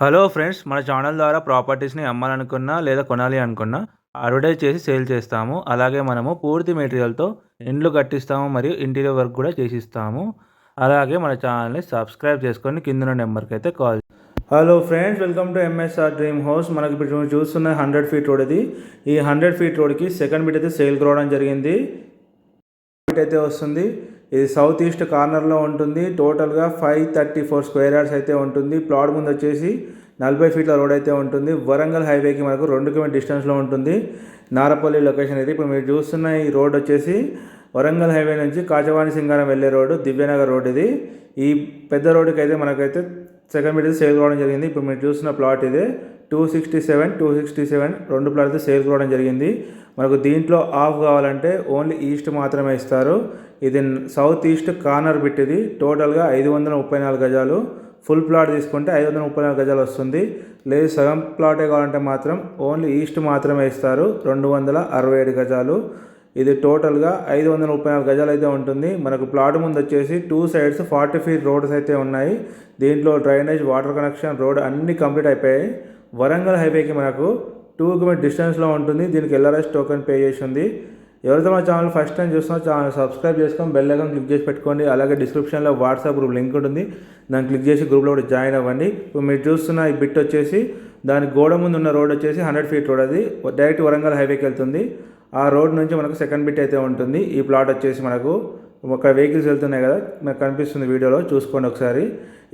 Hello friends, మన channel ద్వారా ప్రాపర్టీస్ని అమ్మాలనుకున్నా లేదా కొనాలి అనుకున్నా అడ్వర్టైజ్ చేసి సేల్ చేస్తాము. అలాగే మనము పూర్తి మెటీరియల్తో ఇండ్లు కట్టిస్తాము మరియు ఇంటీరియర్ వర్క్ కూడా చేసిస్తాము. అలాగే మన ఛానల్ని సబ్స్క్రైబ్ చేసుకొని కింద నెంబర్కి అయితే call. Hello friends, welcome to MSR dream house. మనకి ఇప్పుడు చూస్తున్న 100 ఫీట్ రోడ్ ఇది. ఈ 100 ఫీట్ రోడ్కి సెకండ్ బిట్ అయితే సేల్ రావడం జరిగింది. బిట్ అయితే వస్తుంది. ఇది సౌత్ ఈస్ట్ కార్నర్లో ఉంటుంది. టోటల్గా 534 స్క్వేర్ యార్డ్స్ అయితే ఉంటుంది. ప్లాట్ ముందు వచ్చేసి 40 ఫీట్ల రోడ్ అయితే ఉంటుంది. వరంగల్ హైవేకి మనకు 2 కిలోమీటర్ డిస్టెన్స్లో ఉంటుంది. నారపల్లి లొకేషన్ ఇది. ఇప్పుడు మీరు చూస్తున్న ఈ రోడ్ వచ్చేసి వరంగల్ హైవే నుంచి కాచవాణి సింగారం వెళ్ళే రోడ్డు, దివ్యనగర్ రోడ్ ఇది. ఈ పెద్ద రోడ్డుకి అయితే మనకైతే సెకండ్ బిట్ సేల్ కావడం జరిగింది. ఇప్పుడు మీరు చూస్తున్న ప్లాట్ ఇదే 267 రెండు ప్లాట్ అయితే సేల్ కావడం జరిగింది. మనకు దీంట్లో ఆఫ్ కావాలంటే ఓన్లీ ఈస్ట్ మాత్రమే ఇస్తారు. ఇది సౌత్ ఈస్ట్ కార్నర్ బిట్ ఇది. టోటల్గా 534 గజాలు. ఫుల్ ప్లాట్ తీసుకుంటే 534 గజాలు వస్తుంది. లేదు సగం ప్లాటే కావాలంటే మాత్రం ఓన్లీ ఈస్ట్ మాత్రమే ఇస్తారు. 267 గజాలు. ఇది టోటల్గా 534 గజాలు అయితే ఉంటుంది. మనకు ప్లాట్ ముందు వచ్చేసి 2 సైడ్స్ 40 ఫీట్ రోడ్స్ అయితే ఉన్నాయి. దీంట్లో డ్రైనేజ్, వాటర్ కనెక్షన్, రోడ్ అన్నీ కంప్లీట్ అయిపోయాయి. వరంగల్ హైవేకి మనకు 2 కిలోమీటర్ డిస్టెన్స్లో ఉంటుంది. దీనికి ఎల్ఆర్ఎస్ టోకెన్ పే చేసి ఉంది. ఎవరైతే మా ఛానల్ ఫస్ట్ టైం చూస్తున్నా ఛానల్ సబ్స్క్రైబ్ చేసుకొని బెల్ ఐకాన్ క్లిక్ చేసి పెట్టుకోండి. అలాగే డిస్క్రిప్షన్లో వాట్సాప్ గ్రూప్ లింక్ ఉంటుంది. దాన్ని క్లిక్ చేసి గ్రూప్లో కూడా జాయిన్ అవ్వండి. ఇప్పుడు మీరు చూస్తున్న ఈ బిట్ వచ్చేసి దాని గోడ ముందు ఉన్న రోడ్ వచ్చేసి 100 ఫీట్ రోడ్. అది డైరెక్ట్ వరంగల్ హైవేకి వెళ్తుంది. ఆ రోడ్ నుంచి మనకు సెకండ్ బిట్ అయితే ఉంటుంది. ఈ ప్లాట్ వచ్చేసి మనకు ఒక వెహికల్స్ వెళ్తున్నాయి కదా, మనకు కనిపిస్తుంది వీడియోలో, చూసుకోండి ఒకసారి.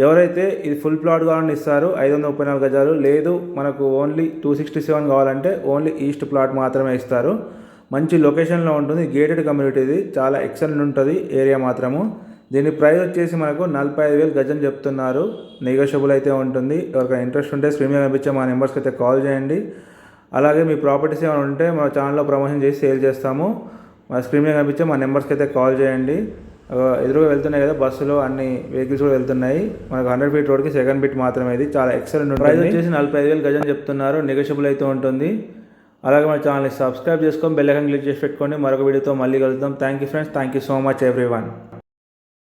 ఎవరైతే ఇది ఫుల్ ప్లాట్ కావాలని ఇస్తారు 534 గజాలు, లేదు మనకు ఓన్లీ 267 కావాలంటే ఓన్లీ ఈస్ట్ ప్లాట్ మాత్రమే ఇస్తారు. మంచి లొకేషన్లో ఉంటుంది. గేటెడ్ కమ్యూనిటీ ఇది. చాలా ఎక్సలెంట్ ఉంటుంది ఏరియా మాత్రము. దీని ప్రైస్ వచ్చేసి మనకు 45,000 గజం చెప్తున్నారు. నెగోషియబుల్ అయితే ఉంటుంది. ఎవరికైనా ఇంట్రెస్ట్ ఉంటే స్క్రీన్ మీద కనిపించే మా నెంబర్స్కి అయితే కాల్ చేయండి. అలాగే మీ ప్రాపర్టీస్ ఏమైనా ఉంటే మా ఛానల్లో ప్రమోషన్ చేసి సేల్ చేస్తాము. మా స్క్రీన్ మీద కనిపించే మా నెంబర్స్కి అయితే కాల్ చేయండి. ఎదురుగా వెళ్తున్నాయి కదా బస్సులో, అన్ని వెహికల్స్ కూడా వెళ్తున్నాయి. మనకు 100 ఫీట్ రోడ్కి సెకండ్ బిట్ మాత్రమే. ఇది చాలా ఎక్సలెంట్ ఉంటుంది. ప్రైస్ వచ్చేసి 45,000 గజం చెప్తున్నారు. నెగోషియబుల్ అయితే ఉంటుంది. అలాగే మన ఛానల్ని సబ్స్క్రైబ్ చేసుకొని బెల్ ఐకాన్ క్లిక్ చేసి పెట్టుకోండి. మరొక వీడియోతో మళ్ళీ కలుద్దాం. Thank you friends. Thank you so much everyone.